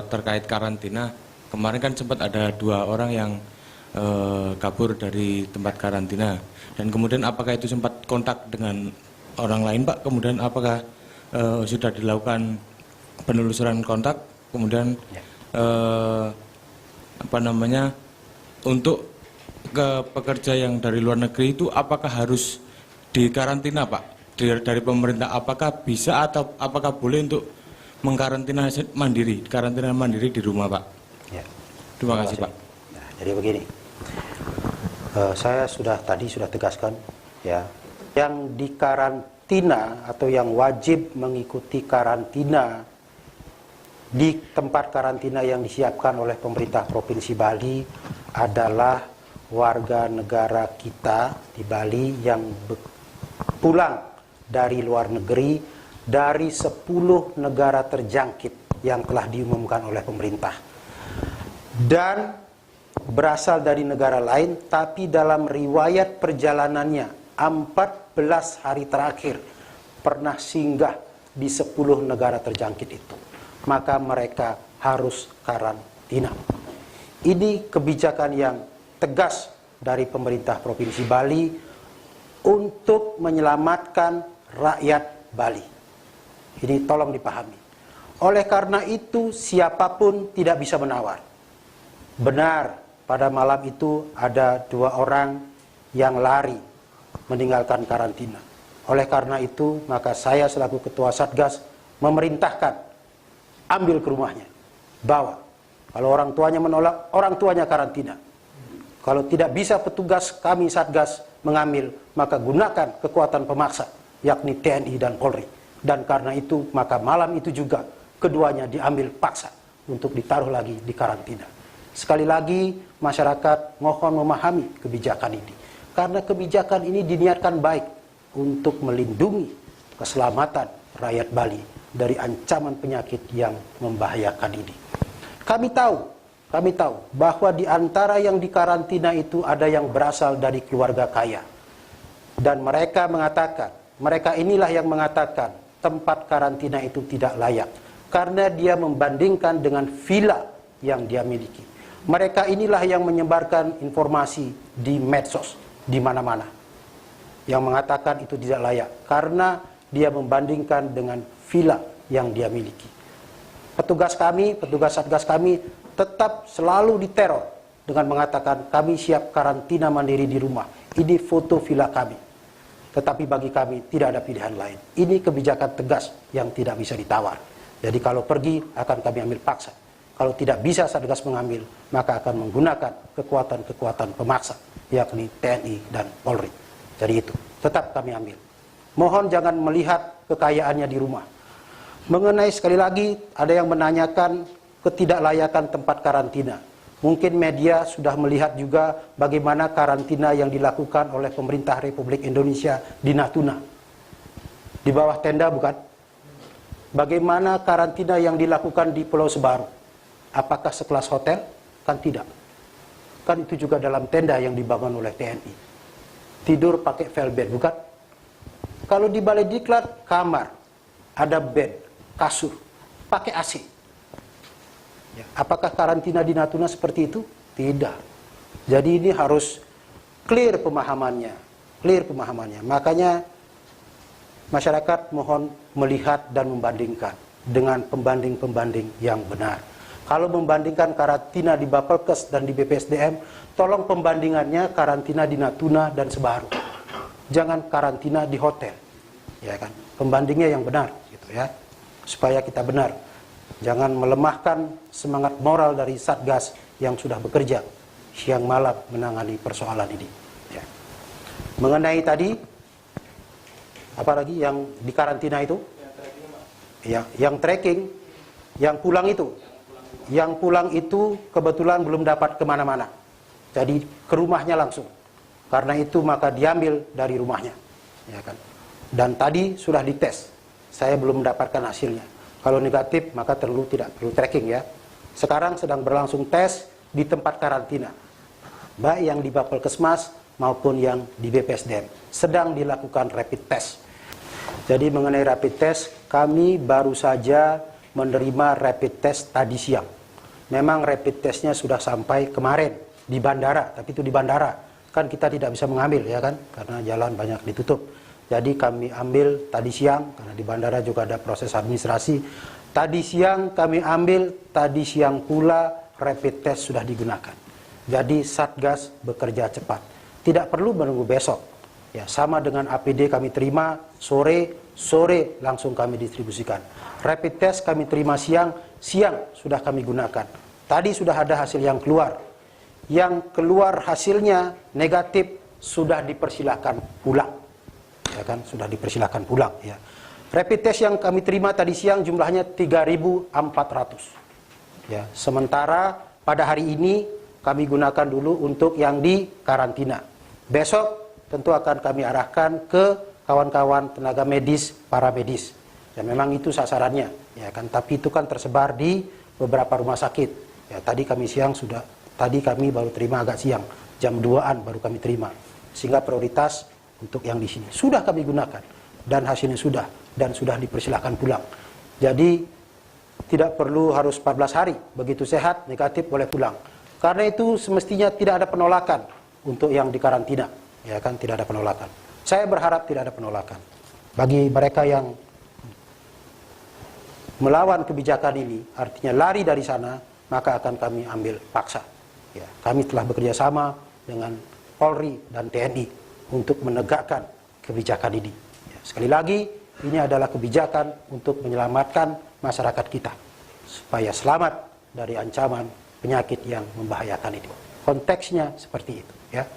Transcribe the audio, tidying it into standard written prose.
terkait karantina. Kemarin kan sempat ada 2 orang yang kabur dari tempat karantina. Dan kemudian apakah itu sempat kontak dengan orang lain, Pak? Kemudian apakah sudah dilakukan penelusuran kontak? Kemudian untuk ke pekerja yang dari luar negeri itu apakah harus dikarantina, Pak? Dari pemerintah apakah bisa atau apakah boleh untuk mengkarantina mandiri, di rumah, Pak? Ya. Terima kasih, Pak. Nah, jadi begini, saya sudah tegaskan, ya, yang dikarantina atau yang wajib mengikuti karantina di tempat karantina yang disiapkan oleh pemerintah Provinsi Bali adalah warga negara kita di Bali yang pulang dari luar negeri dari 10 negara terjangkit yang telah diumumkan oleh pemerintah dan berasal dari negara lain, tapi dalam riwayat perjalanannya 14 hari terakhir pernah singgah di 10 negara terjangkit itu, maka mereka harus karantina. Ini kebijakan yang tegas dari pemerintah Provinsi Bali untuk menyelamatkan rakyat Bali. Ini tolong dipahami. Oleh karena itu, siapapun tidak bisa menawar. Benar, pada malam itu ada 2 orang yang lari meninggalkan karantina. Oleh karena itu, maka saya selaku Ketua Satgas memerintahkan ambil ke rumahnya, bawa. Kalau orang tuanya menolak, orang tuanya karantina. Kalau tidak bisa petugas kami Satgas mengambil, maka gunakan kekuatan pemaksa, yakni TNI dan Polri. Dan karena itu, maka malam itu juga keduanya diambil paksa untuk ditaruh lagi di karantina. Sekali lagi, masyarakat mohon memahami kebijakan ini. Karena kebijakan ini diniatkan baik untuk melindungi keselamatan rakyat Bali dari ancaman penyakit yang membahayakan ini. Kami tahu bahwa di antara yang dikarantina itu ada yang berasal dari keluarga kaya. Dan mereka inilah yang mengatakan tempat karantina itu tidak layak karena dia membandingkan dengan villa yang dia miliki. Mereka inilah yang menyebarkan informasi di medsos di mana-mana yang mengatakan itu tidak layak karena dia membandingkan dengan villa yang dia miliki. Petugas Satgas kami tetap selalu diteror dengan mengatakan kami siap karantina mandiri di rumah. Ini foto villa kami. Tetapi bagi kami tidak ada pilihan lain. Ini kebijakan tegas yang tidak bisa ditawar. Jadi kalau pergi akan kami ambil paksa. Kalau tidak bisa Satgas mengambil, maka akan menggunakan kekuatan-kekuatan pemaksa, yakni TNI dan Polri. Jadi itu, tetap kami ambil. Mohon jangan melihat kekayaannya di rumah. Mengenai sekali lagi, ada yang menanyakan ketidaklayakan tempat karantina. Mungkin media sudah melihat juga bagaimana karantina yang dilakukan oleh pemerintah Republik Indonesia di Natuna. Di bawah tenda bukan? Bagaimana karantina yang dilakukan di Pulau Sebaru? Apakah sekelas hotel? Kan tidak. Kan itu juga dalam tenda yang dibangun oleh TNI. Tidur pakai velbed, bukan? Kalau di Balai Diklat, kamar, ada bed, kasur, pakai AC. Ya. Apakah karantina di Natuna seperti itu? Tidak. Jadi ini harus clear pemahamannya. Makanya masyarakat mohon melihat dan membandingkan dengan pembanding-pembanding yang benar. Kalau membandingkan karantina di Bapelkes dan di BPSDM, tolong pembandingannya karantina di Natuna dan Sebaru. Jangan karantina di hotel. Ya kan? Pembandingnya yang benar gitu ya. Supaya kita benar. Jangan melemahkan semangat moral dari Satgas yang sudah bekerja siang malam menangani persoalan ini. Ya. Mengenai tadi, apalagi yang di karantina itu? Yang tracking, yang pulang itu. Yang pulang itu kebetulan belum dapat kemana-mana. Jadi ke rumahnya langsung. Karena itu maka diambil dari rumahnya. Ya kan? Dan tadi sudah dites. Saya belum mendapatkan hasilnya. Kalau negatif maka tidak perlu tracking ya. Sekarang sedang berlangsung tes di tempat karantina. Baik yang di Bapelkesmas maupun yang di BPSDM. Sedang dilakukan rapid test. Jadi mengenai rapid test, kami baru saja menerima rapid test tadi siang. Memang rapid testnya sudah sampai kemarin di bandara, tapi itu di bandara. Kan kita tidak bisa mengambil ya kan, karena jalan banyak ditutup. Jadi kami ambil tadi siang, karena di bandara juga ada proses administrasi. Tadi siang kami ambil, tadi siang pula rapid test sudah digunakan. Jadi Satgas bekerja cepat. Tidak perlu menunggu besok. Ya, sama dengan APD kami terima sore langsung kami distribusikan. Rapid test kami terima siang sudah kami gunakan. Tadi sudah ada hasil yang keluar. Yang keluar hasilnya negatif sudah dipersilahkan pulang. Ya kan, sudah dipersilahkan pulang ya. Rapid test yang kami terima tadi siang jumlahnya 3.400. Ya, sementara pada hari ini kami gunakan dulu untuk yang di karantina. Besok tentu akan kami arahkan ke kawan-kawan tenaga medis, para medis. Ya memang itu sasarannya, ya kan. Tapi itu kan tersebar di beberapa rumah sakit. Ya tadi kami baru terima agak siang, jam 2-an baru kami terima. Sehingga prioritas untuk yang di sini sudah kami gunakan dan hasilnya sudah dipersilahkan pulang. Jadi tidak perlu harus 14 hari, begitu sehat negatif boleh pulang. Karena itu semestinya tidak ada penolakan untuk yang dikarantina. Ya kan, tidak ada penolakan. Saya berharap tidak ada penolakan. Bagi mereka yang melawan kebijakan ini, artinya lari dari sana, maka akan kami ambil paksa. Ya, kami telah bekerja sama dengan Polri dan TNI untuk menegakkan kebijakan ini. Ya, sekali lagi, ini adalah kebijakan untuk menyelamatkan masyarakat kita supaya selamat dari ancaman penyakit yang membahayakan ini. Konteksnya seperti itu, ya.